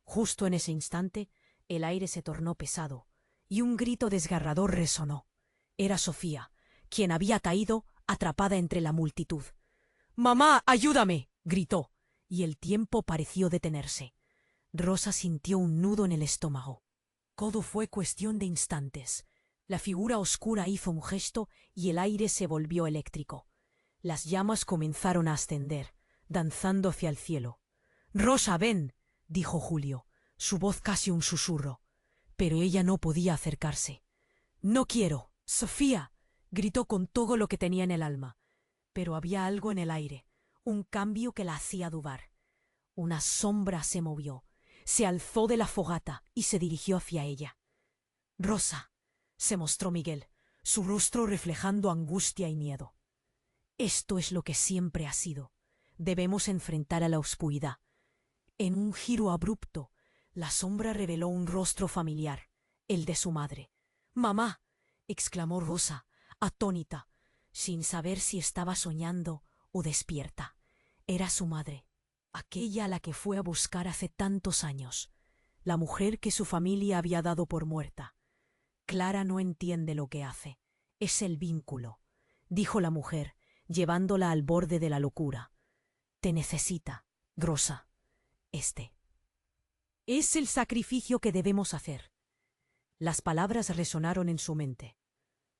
Justo en ese instante, el aire se tornó pesado, y un grito desgarrador resonó. Era Sofía, quien había caído atrapada entre la multitud. «¡Mamá, ayúdame!», gritó, y el tiempo pareció detenerse. Rosa sintió un nudo en el estómago. Todo fue cuestión de instantes. La figura oscura hizo un gesto y el aire se volvió eléctrico. Las llamas comenzaron a ascender, danzando hacia el cielo. «Rosa, ven», dijo Julio, su voz casi un susurro. Pero ella no podía acercarse. «No quiero, Sofía», gritó con todo lo que tenía en el alma. Pero había algo en el aire, un cambio que la hacía dudar. Una sombra se movió, se alzó de la fogata y se dirigió hacia ella. «Rosa», se mostró Miguel, su rostro reflejando angustia y miedo. «Esto es lo que siempre ha sido. Debemos enfrentar a la oscuridad». En un giro abrupto, la sombra reveló un rostro familiar, el de su madre. «¡Mamá!», exclamó Rosa, atónita, sin saber si estaba soñando o despierta. Era su madre, aquella a la que fue a buscar hace tantos años, la mujer que su familia había dado por muerta. «Clara no entiende lo que hace. Es el vínculo», dijo la mujer, llevándola al borde de la locura. «Te necesita, Rosa. Este es el sacrificio que debemos hacer». Las palabras resonaron en su mente.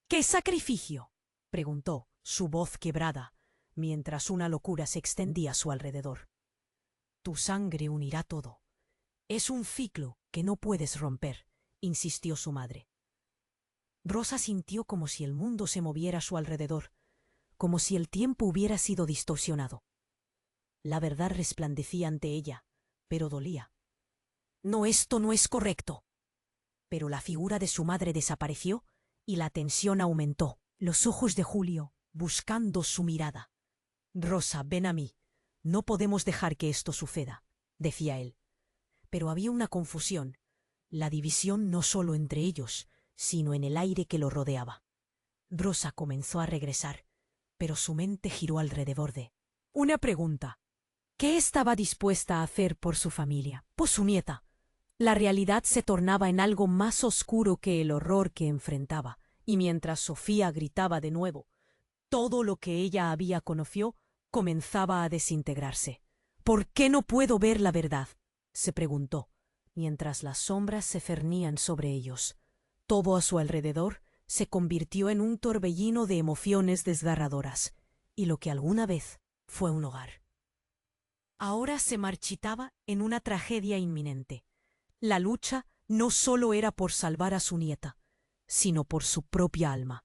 «¿Qué sacrificio?», preguntó, su voz quebrada, mientras una locura se extendía a su alrededor. «Tu sangre unirá todo. Es un ciclo que no puedes romper», insistió su madre. Rosa sintió como si el mundo se moviera a su alrededor, como si el tiempo hubiera sido distorsionado. La verdad resplandecía ante ella, pero dolía. «No, esto no es correcto». Pero la figura de su madre desapareció y la tensión aumentó, los ojos de Julio buscando su mirada. «Rosa, ven a mí. No podemos dejar que esto suceda», decía él. Pero había una confusión, la división no solo entre ellos, sino en el aire que lo rodeaba. Rosa comenzó a regresar, pero su mente giró alrededor de una pregunta. ¿Qué estaba dispuesta a hacer por su familia, por su nieta? La realidad se tornaba en algo más oscuro que el horror que enfrentaba, y mientras Sofía gritaba de nuevo, todo lo que ella había conocido comenzaba a desintegrarse. «¿Por qué no puedo ver la verdad?», se preguntó, mientras las sombras se cernían sobre ellos. Todo a su alrededor se convirtió en un torbellino de emociones desgarradoras, y lo que alguna vez fue un hogar ahora se marchitaba en una tragedia inminente. La lucha no solo era por salvar a su nieta, sino por su propia alma.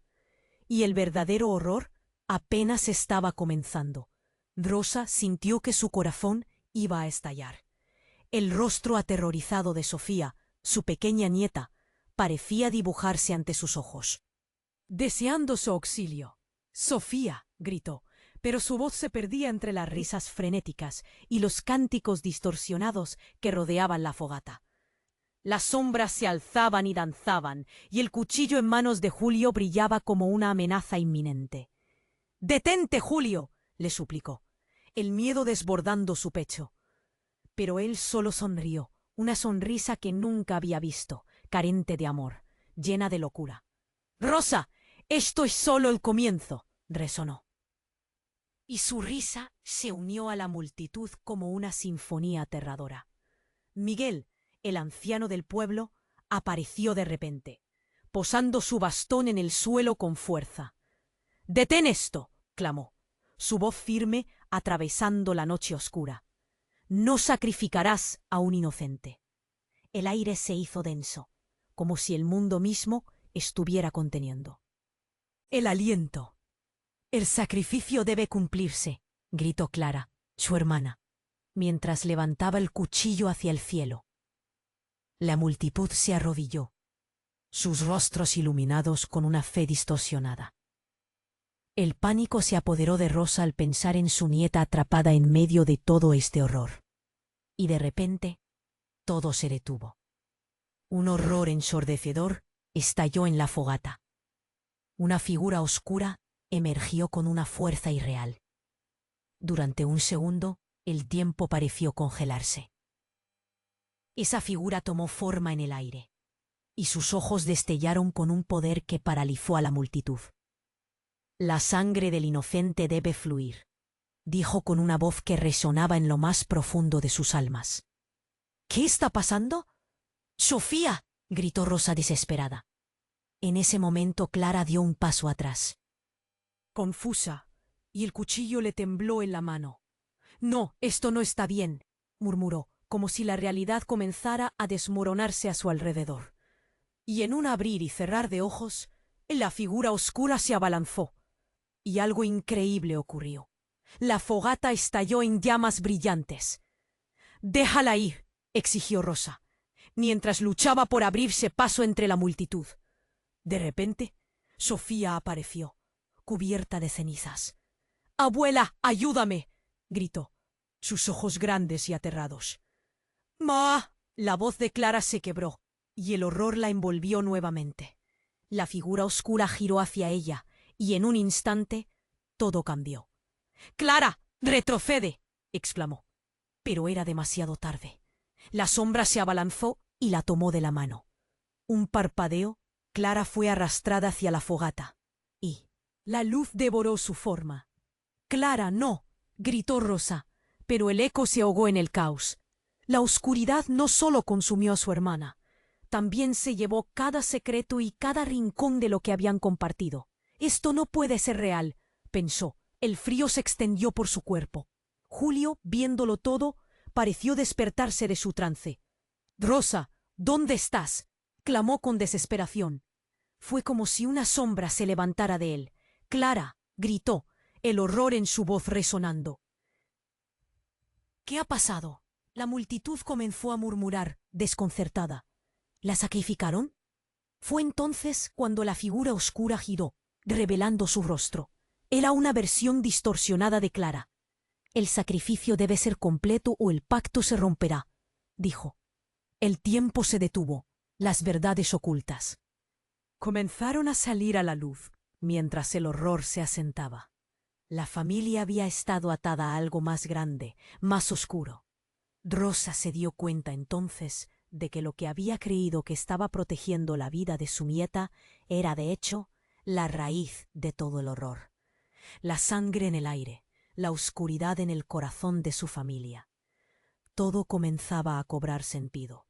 Y el verdadero horror apenas estaba comenzando. Rosa sintió que su corazón iba a estallar. El rostro aterrorizado de Sofía, su pequeña nieta, parecía dibujarse ante sus ojos. Deseando su auxilio, «Sofía», gritó, pero su voz se perdía entre las risas frenéticas y los cánticos distorsionados que rodeaban la fogata. Las sombras se alzaban y danzaban, y el cuchillo en manos de Julio brillaba como una amenaza inminente. «¡Detente, Julio!», le suplicó, el miedo desbordando su pecho. Pero él solo sonrió, una sonrisa que nunca había visto, carente de amor, llena de locura. «Rosa, esto es solo el comienzo», resonó. Y su risa se unió a la multitud como una sinfonía aterradora. Miguel, el anciano del pueblo, apareció de repente, posando su bastón en el suelo con fuerza. «¡Detén esto!», clamó, su voz firme atravesando la noche oscura. «No sacrificarás a un inocente». El aire se hizo denso, como si el mundo mismo estuviera conteniendo. «El aliento. El sacrificio debe cumplirse», gritó Clara, su hermana, mientras levantaba el cuchillo hacia el cielo. La multitud se arrodilló, sus rostros iluminados con una fe distorsionada. El pánico se apoderó de Rosa al pensar en su nieta atrapada en medio de todo este horror. y de repente todo se detuvo. Un horror ensordecedor estalló en la fogata. Una figura oscura emergió con una fuerza irreal. Durante un segundo, el tiempo pareció congelarse. Esa figura tomó forma en el aire, y sus ojos destellaron con un poder que paralizó a la multitud. La sangre del inocente debe fluir, dijo con una voz que resonaba en lo más profundo de sus almas. ¿Qué está pasando? ¡Sofía!, gritó Rosa desesperada. En ese momento Clara dio un paso atrás. Confusa, y el cuchillo le tembló en la mano. No, esto no está bien, murmuró, como si la realidad comenzara a desmoronarse a su alrededor. Y en un abrir y cerrar de ojos, la figura oscura se abalanzó. Y algo increíble ocurrió. La fogata estalló en llamas brillantes. «Déjala ir», exigió Rosa, mientras luchaba por abrirse paso entre la multitud. De repente, Sofía apareció, cubierta de cenizas. «¡Abuela, ayúdame!», gritó, sus ojos grandes y aterrados. «¡Ma!». La voz de Clara se quebró, y el horror la envolvió nuevamente. La figura oscura giró hacia ella, y en un instante todo cambió. «¡Clara, retrocede!», exclamó. Pero era demasiado tarde. La sombra se abalanzó y la tomó de la mano. Un parpadeo, Clara fue arrastrada hacia la fogata, y la luz devoró su forma. «¡Clara, no!», gritó Rosa, pero el eco se ahogó en el caos. La oscuridad no solo consumió a su hermana, también se llevó cada secreto y cada rincón de lo que habían compartido. «Esto no puede ser real», pensó. El frío se extendió por su cuerpo. Julio, viéndolo todo, pareció despertarse de su trance. «Rosa, ¿dónde estás?», clamó con desesperación. Fue como si una sombra se levantara de él. «Clara», gritó, el horror en su voz resonando. «¿Qué ha pasado?». La multitud comenzó a murmurar, desconcertada. «¿La sacrificaron?». Fue entonces cuando la figura oscura giró, revelando su rostro. Era una versión distorsionada de Clara. «El sacrificio debe ser completo o el pacto se romperá», dijo. El tiempo se detuvo, las verdades ocultas comenzaron a salir a la luz, mientras el horror se asentaba. La familia había estado atada a algo más grande, más oscuro. Rosa se dio cuenta entonces de que lo que había creído que estaba protegiendo la vida de su nieta era, de hecho, la raíz de todo el horror. La sangre en el aire, la oscuridad en el corazón de su familia. Todo comenzaba a cobrar sentido.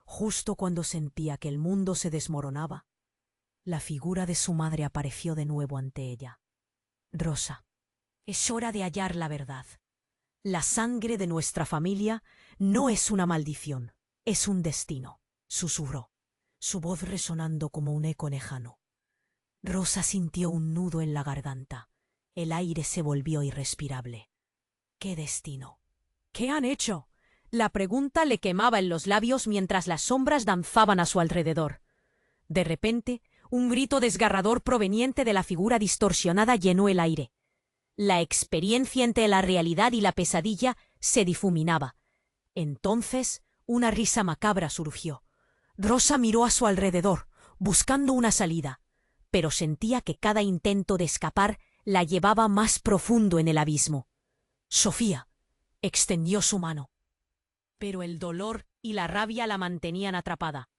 Justo cuando sentía que el mundo se desmoronaba, la figura de su madre apareció de nuevo ante ella. «Rosa, es hora de hallar la verdad. La sangre de nuestra familia no es una maldición, es un destino», susurró, su voz resonando como un eco lejano. Rosa sintió un nudo en la garganta. El aire se volvió irrespirable. «¿Qué destino? ¿Qué han hecho?». La pregunta le quemaba en los labios mientras las sombras danzaban a su alrededor. De repente, un grito desgarrador proveniente de la figura distorsionada llenó el aire. La experiencia entre la realidad y la pesadilla se difuminaba. Entonces, una risa macabra surgió. Rosa miró a su alrededor, buscando una salida, pero sentía que cada intento de escapar la llevaba más profundo en el abismo. «Sofía», extendió su mano. Pero el dolor y la rabia la mantenían atrapada.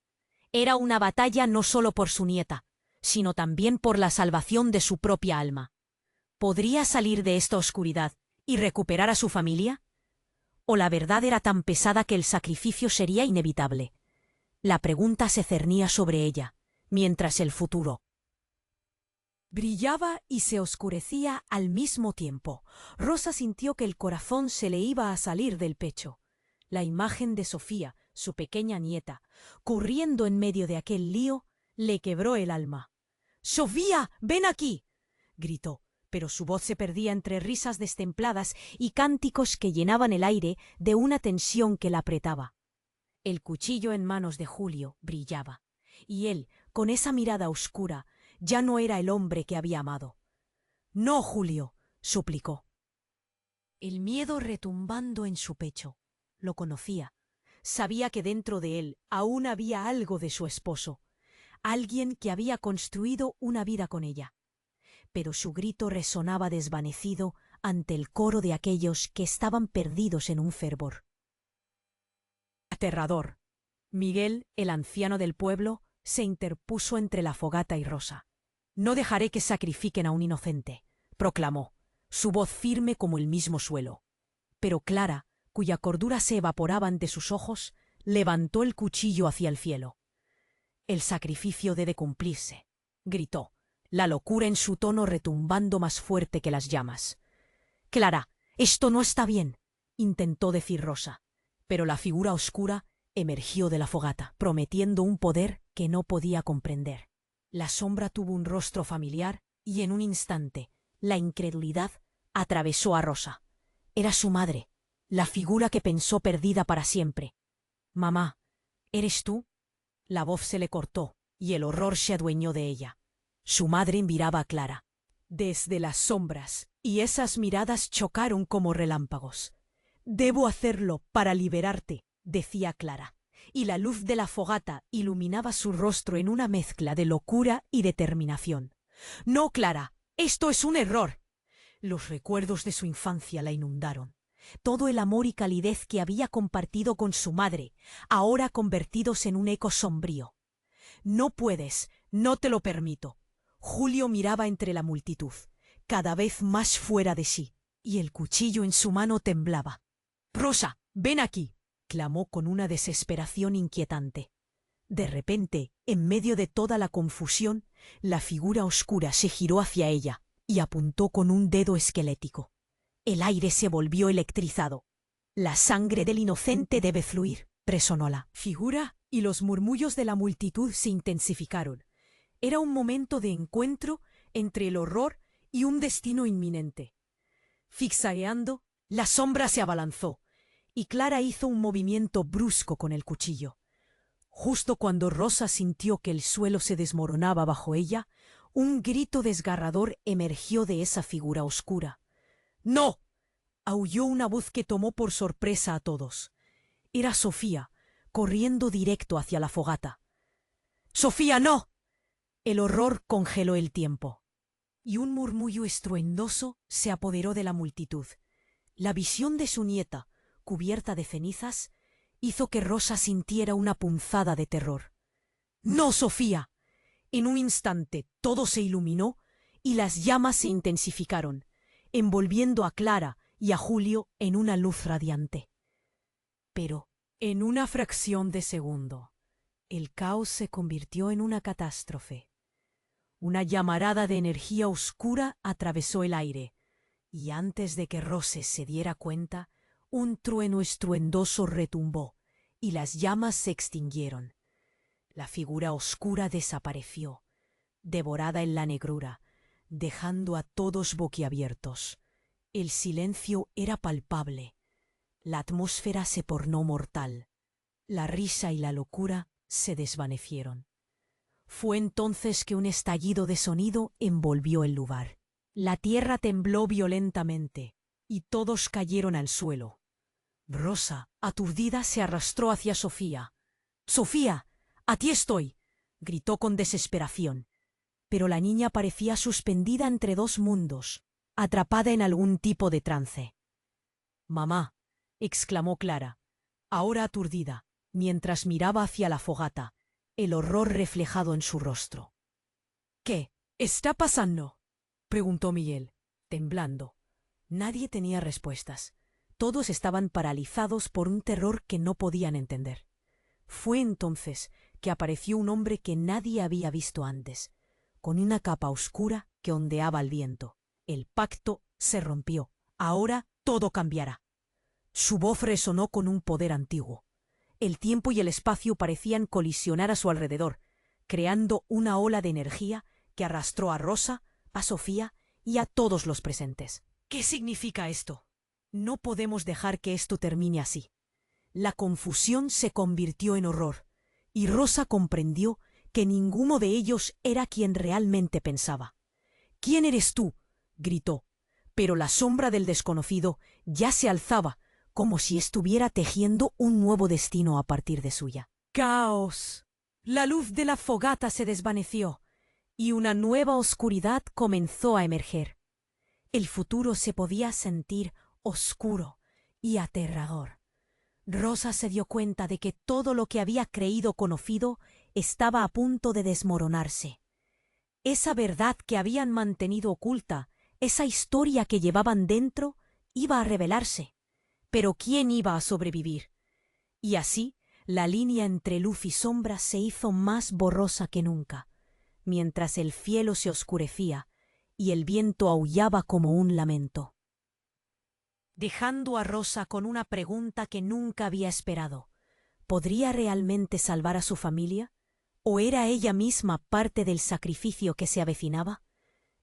Era una batalla no solo por su nieta, sino también por la salvación de su propia alma. ¿Podría salir de esta oscuridad y recuperar a su familia? ¿O la verdad era tan pesada que el sacrificio sería inevitable? La pregunta se cernía sobre ella, mientras el futuro brillaba y se oscurecía al mismo tiempo. Rosa sintió que el corazón se le iba a salir del pecho. La imagen de Sofía, su pequeña nieta, corriendo en medio de aquel lío, le quebró el alma. «¡Sofía, ven aquí!», gritó, pero su voz se perdía entre risas destempladas y cánticos que llenaban el aire de una tensión que la apretaba. El cuchillo en manos de Julio brillaba, y él, con esa mirada oscura, ya no era el hombre que había amado. «No, Julio», suplicó, el miedo retumbando en su pecho. Lo conocía. Sabía que dentro de él aún había algo de su esposo, alguien que había construido una vida con ella. Pero su grito resonaba desvanecido ante el coro de aquellos que estaban perdidos en un fervor. Aterrador. Miguel, el anciano del pueblo, se interpuso entre la fogata y Rosa. «No dejaré que sacrifiquen a un inocente», proclamó, su voz firme como el mismo suelo. Pero Clara, cuya cordura se evaporaba ante sus ojos, levantó el cuchillo hacia el cielo. «El sacrificio debe cumplirse», gritó, la locura en su tono retumbando más fuerte que las llamas. «Clara, esto no está bien», intentó decir Rosa, pero la figura oscura emergió de la fogata, prometiendo un poder que no podía comprender. La sombra tuvo un rostro familiar y en un instante la incredulidad atravesó a Rosa. Era su madre, la figura que pensó perdida para siempre. «Mamá, ¿eres tú?». La voz se le cortó y el horror se adueñó de ella. Su madre miraba a Clara desde las sombras y esas miradas chocaron como relámpagos. «Debo hacerlo para liberarte», decía Clara, y la luz de la fogata iluminaba su rostro en una mezcla de locura y determinación. «No, Clara, esto es un error». Los recuerdos de su infancia la inundaron. Todo el amor y calidez que había compartido con su madre, ahora convertidos en un eco sombrío. «No puedes, no te lo permito». Julio miraba entre la multitud, cada vez más fuera de sí, y el cuchillo en su mano temblaba. «Rosa, ven aquí», clamó con una desesperación inquietante. De repente, en medio de toda la confusión, la figura oscura se giró hacia ella y apuntó con un dedo esquelético. El aire se volvió electrizado. «La sangre del inocente debe fluir», resonó la figura, y los murmullos de la multitud se intensificaron. Era un momento de encuentro entre el horror y un destino inminente. Zigzagueando, la sombra se abalanzó, y Clara hizo un movimiento brusco con el cuchillo. Justo cuando Rosa sintió que el suelo se desmoronaba bajo ella, un grito desgarrador emergió de esa figura oscura. «¡No!», aulló una voz que tomó por sorpresa a todos. Era Sofía, corriendo directo hacia la fogata. «¡Sofía, no!». El horror congeló el tiempo, y un murmullo estruendoso se apoderó de la multitud. La visión de su nieta, cubierta de cenizas, hizo que Rosa sintiera una punzada de terror. «¡No, Sofía!». En un instante todo se iluminó y las llamas se intensificaron, envolviendo a Clara y a Julio en una luz radiante. Pero, en una fracción de segundo, el caos se convirtió en una catástrofe. Una llamarada de energía oscura atravesó el aire, y antes de que Roses se diera cuenta, un trueno estruendoso retumbó, y las llamas se extinguieron. La figura oscura desapareció, devorada en la negrura, dejando a todos boquiabiertos. El silencio era palpable. La atmósfera se tornó mortal. La risa y la locura se desvanecieron. Fue entonces que un estallido de sonido envolvió el lugar. La tierra tembló violentamente y todos cayeron al suelo. Rosa, aturdida, se arrastró hacia Sofía. «¡Sofía! ¡Aquí estoy!», gritó con desesperación. Pero la niña parecía suspendida entre dos mundos, atrapada en algún tipo de trance. «Mamá», exclamó Clara, ahora aturdida, mientras miraba hacia la fogata, el horror reflejado en su rostro. «¿Qué está pasando?», preguntó Miguel, temblando. Nadie tenía respuestas. Todos estaban paralizados por un terror que no podían entender. Fue entonces que apareció un hombre que nadie había visto antes, con una capa oscura que ondeaba al viento. El pacto se rompió. Ahora todo cambiará. Su voz resonó con un poder antiguo. El tiempo y el espacio parecían colisionar a su alrededor, creando una ola de energía que arrastró a Rosa, a Sofía y a todos los presentes. «¿Qué significa esto? No podemos dejar que esto termine así». La confusión se convirtió en horror, y Rosa comprendió que ninguno de ellos era quien realmente pensaba. «¿Quién eres tú?», gritó, pero la sombra del desconocido ya se alzaba, como si estuviera tejiendo un nuevo destino a partir de suya. ¡Caos! La luz de la fogata se desvaneció y una nueva oscuridad comenzó a emerger. El futuro se podía sentir oscuro y aterrador. Rosa se dio cuenta de que todo lo que había creído conocido estaba a punto de desmoronarse. Esa verdad que habían mantenido oculta, esa historia que llevaban dentro, iba a revelarse. Pero ¿quién iba a sobrevivir? Y así, la línea entre luz y sombra se hizo más borrosa que nunca, mientras el cielo se oscurecía y el viento aullaba como un lamento, dejando a Rosa con una pregunta que nunca había esperado. ¿Podría realmente salvar a su familia? ¿O era ella misma parte del sacrificio que se avecinaba?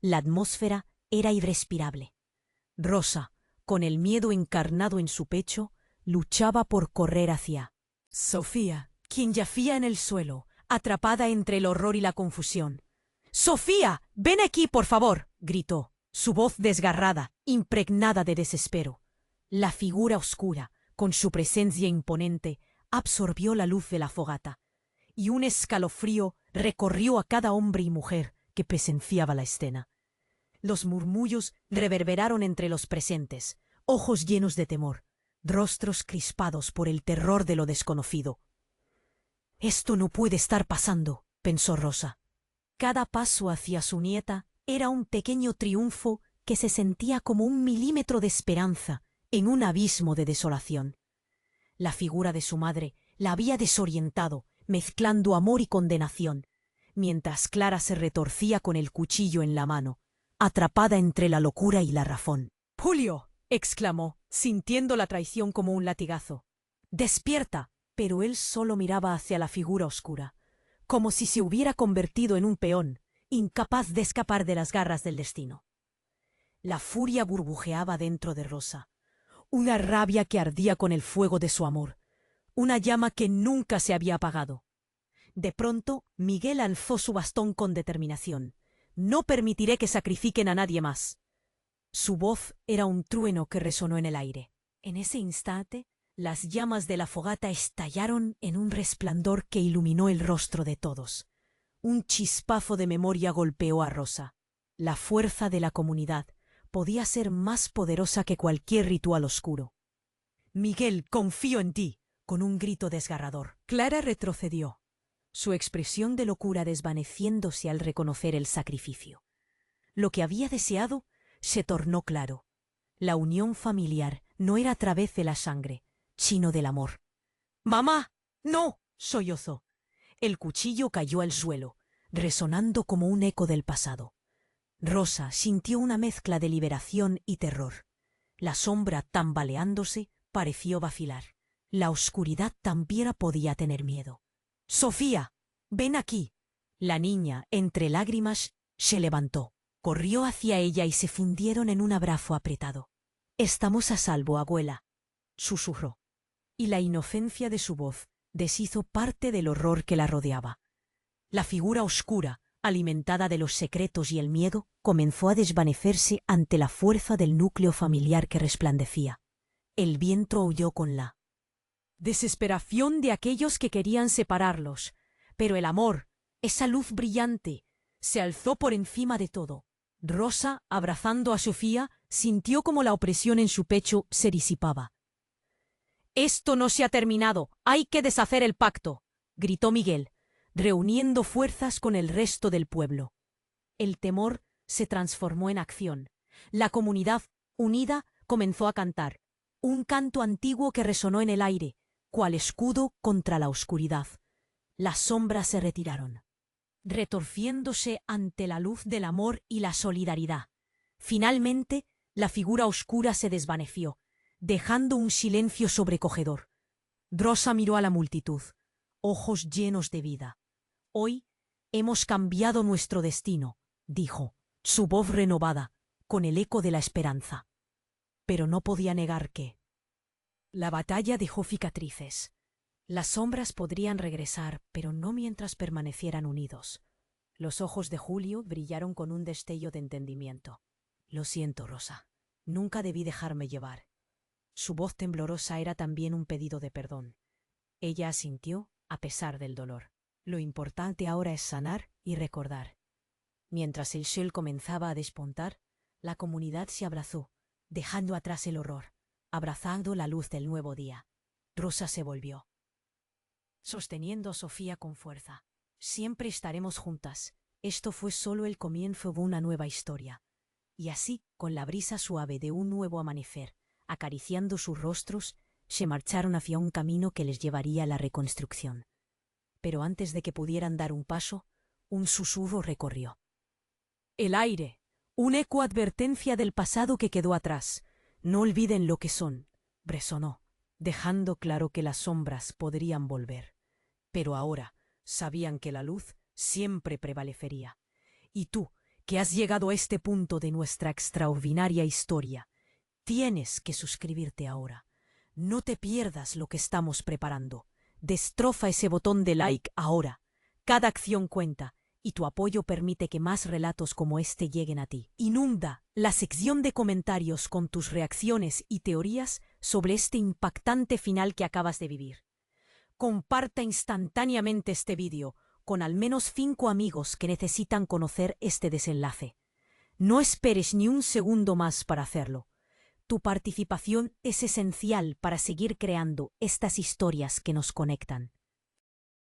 La atmósfera era irrespirable. Rosa, con el miedo encarnado en su pecho, luchaba por correr hacia Sofía, quien yacía en el suelo, atrapada entre el horror y la confusión. «¡Sofía! ¡Ven aquí, por favor!», gritó, su voz desgarrada, impregnada de desespero. La figura oscura, con su presencia imponente, absorbió la luz de la fogata, y un escalofrío recorrió a cada hombre y mujer que presenciaba la escena. Los murmullos reverberaron entre los presentes, ojos llenos de temor, rostros crispados por el terror de lo desconocido. «Esto no puede estar pasando», pensó Rosa. Cada paso hacia su nieta era un pequeño triunfo que se sentía como un milímetro de esperanza en un abismo de desolación. La figura de su madre la había desorientado, mezclando amor y condenación, mientras Clara se retorcía con el cuchillo en la mano, atrapada entre la locura y la razón. «¡Julio!», exclamó, sintiendo la traición como un latigazo. «¡Despierta!». Pero él solo miraba hacia la figura oscura, como si se hubiera convertido en un peón, incapaz de escapar de las garras del destino. La furia burbujeaba dentro de Rosa, una rabia que ardía con el fuego de su amor, una llama que nunca se había apagado. De pronto, Miguel alzó su bastón con determinación. «No permitiré que sacrifiquen a nadie más». Su voz era un trueno que resonó en el aire. En ese instante, las llamas de la fogata estallaron en un resplandor que iluminó el rostro de todos. Un chispazo de memoria golpeó a Rosa. La fuerza de la comunidad podía ser más poderosa que cualquier ritual oscuro. «Miguel, confío en ti», con un grito desgarrador. Clara retrocedió, su expresión de locura desvaneciéndose al reconocer el sacrificio. Lo que había deseado se tornó claro. La unión familiar no era a través de la sangre, sino del amor. «¡Mamá! ¡No!», sollozó. El cuchillo cayó al suelo, resonando como un eco del pasado. Rosa sintió una mezcla de liberación y terror. La sombra, tambaleándose, pareció vacilar. La oscuridad también podía tener miedo. «Sofía, ven aquí». La niña, entre lágrimas, se levantó, corrió hacia ella y se fundieron en un abrazo apretado. «Estamos a salvo, abuela», susurró, y la inocencia de su voz deshizo parte del horror que la rodeaba. La figura oscura, alimentada de los secretos y el miedo, comenzó a desvanecerse ante la fuerza del núcleo familiar que resplandecía. El viento aulló con la desesperación de aquellos que querían separarlos, pero el amor, esa luz brillante, se alzó por encima de todo. Rosa, abrazando a Sofía, sintió como la opresión en su pecho se disipaba. «Esto no se ha terminado, hay que deshacer el pacto», gritó Miguel, reuniendo fuerzas con el resto del pueblo. El temor se transformó en acción. La comunidad, unida, comenzó a cantar, un canto antiguo que resonó en el aire, cual escudo contra la oscuridad. Las sombras se retiraron, retorciéndose ante la luz del amor y la solidaridad. Finalmente, la figura oscura se desvaneció, dejando un silencio sobrecogedor. Rosa miró a la multitud, ojos llenos de vida. «Hoy hemos cambiado nuestro destino», dijo, su voz renovada, con el eco de la esperanza. Pero no podía negar que la batalla dejó cicatrices. Las sombras podrían regresar, pero no mientras permanecieran unidos. Los ojos de Julio brillaron con un destello de entendimiento. «Lo siento, Rosa. Nunca debí dejarme llevar». Su voz temblorosa era también un pedido de perdón. Ella asintió, a pesar del dolor. Lo importante ahora es sanar y recordar. Mientras el sol comenzaba a despuntar, la comunidad se abrazó, dejando atrás el horror, abrazando la luz del nuevo día. Rosa se volvió, sosteniendo a Sofía con fuerza. Siempre estaremos juntas. Esto fue solo el comienzo de una nueva historia. Y así, con la brisa suave de un nuevo amanecer, acariciando sus rostros, se marcharon hacia un camino que les llevaría a la reconstrucción. Pero antes de que pudieran dar un paso, un susurro recorrió el aire, una ecoadvertencia del pasado que quedó atrás. No olviden lo que son, resonó, dejando claro que las sombras podrían volver. Pero ahora sabían que la luz siempre prevalecería. Y tú, que has llegado a este punto de nuestra extraordinaria historia, tienes que suscribirte ahora. No te pierdas lo que estamos preparando. Destroza ese botón de like ahora. Cada acción cuenta, y tu apoyo permite que más relatos como este lleguen a ti. Inunda la sección de comentarios con tus reacciones y teorías sobre este impactante final que acabas de vivir. Comparta instantáneamente este vídeo con al menos 5 amigos que necesitan conocer este desenlace. No esperes ni un segundo más para hacerlo. Tu participación es esencial para seguir creando estas historias que nos conectan.